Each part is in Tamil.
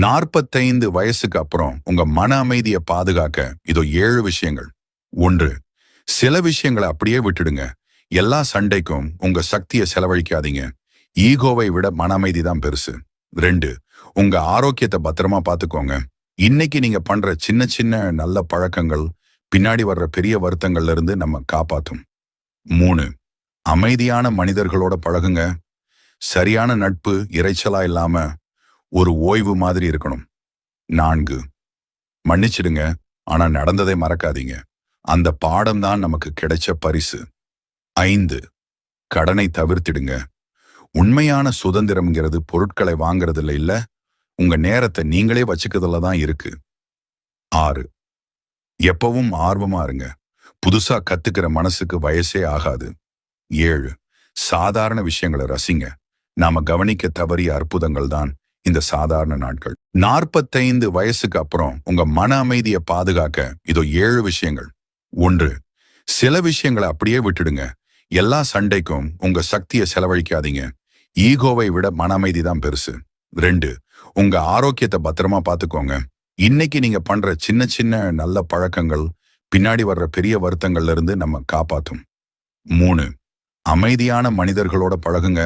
45 வயசுக்கு அப்புறம் உங்க மன அமைதியை பாதுகாக்க இதோ 7 விஷயங்கள். 1. சில விஷயங்களை அப்படியே விட்டுடுங்க. எல்லா சண்டைக்கும் உங்க சக்தியை செலவழிக்காதீங்க. ஈகோவை விட மன அமைதி தான் பெருசு. 2. உங்க ஆரோக்கியத்தை பத்திரமா பார்த்துக்கோங்க. இன்னைக்கு நீங்க பண்ற சின்ன சின்ன நல்ல பழக்கங்கள் பின்னாடி வர்ற பெரிய வருத்தங்கள்ல இருந்து நம்ம காப்பாத்தும். 3. அமைதியான மனிதர்களோட பழகுங்க. சரியான நட்பு இரைச்சலா இல்லாம ஒரு ஓய்வு மாதிரி இருக்கணும். 4. மன்னிச்சிடுங்க, ஆனா நடந்ததை மறக்காதீங்க. அந்த பாடம் தான் நமக்கு கிடைச்ச பரிசு. 5. கடனை தவிர்த்திடுங்க. உண்மையான சுதந்திரம்ங்கிறது பொருட்களை வாங்குறதுல இல்ல, உங்க நேரத்தை நீங்களே வச்சுக்கிறதுல தான் இருக்கு. 6. எப்பவும் ஆர்வமா இருங்க. புதுசா கத்துக்கிற மனசுக்கு வயசே ஆகாது. 7. சாதாரண விஷயங்களை ரசிங்க. நாம கவனிக்க தவறிய அற்புதங்கள் தான் இந்த சாதாரண நாட்கள். 45 வயசுக்கு அப்புறம் உங்க மன அமைதியை பாதுகாக்க இதோ 7 விஷயங்கள். 1. சில விஷயங்களை அப்படியே விட்டுடுங்க. எல்லா சண்டைக்கும் உங்க சக்தியை செலவழிக்காதீங்க. ஈகோவை விட மன அமைதி தான் பெருசு. 2. உங்க ஆரோக்கியத்தை பத்திரமா பார்த்துக்கோங்க. இன்னைக்கு நீங்க பண்ற சின்ன சின்ன நல்ல பழக்கங்கள் பின்னாடி வர்ற பெரிய வருத்தங்கள்ல இருந்து நம்ம காப்பாத்தும். 3. அமைதியான மனிதர்களோட பழகுங்க.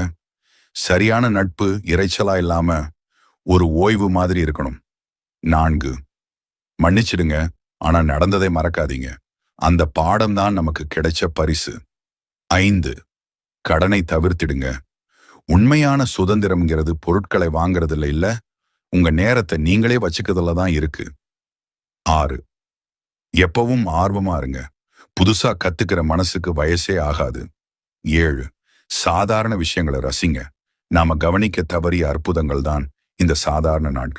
சரியான நட்பு இரைச்சலா இல்லாம ஒரு ஓய்வு மாதிரி இருக்கணும். 4. மன்னிச்சிடுங்க, ஆனா நடந்ததை மறக்காதீங்க. அந்த பாடம் தான் நமக்கு கிடைச்ச பரிசு. 5. கடனை தவிர்த்திடுங்க. உண்மையான சுதந்திரம்ங்கிறது பொருட்களை வாங்குறதுல இல்ல, உங்க நேரத்தை நீங்களே வச்சுக்கிறதுல தான் இருக்கு. 6. எப்பவும் ஆர்வமா இருங்க. புதுசா கத்துக்கிற மனசுக்கு வயசே ஆகாது. 7. சாதாரண விஷயங்களை ரசிங்க. நாம கவனிக்க தவறிய அற்புதங்கள் தான் இந்த சாதாரண நாட்கள்.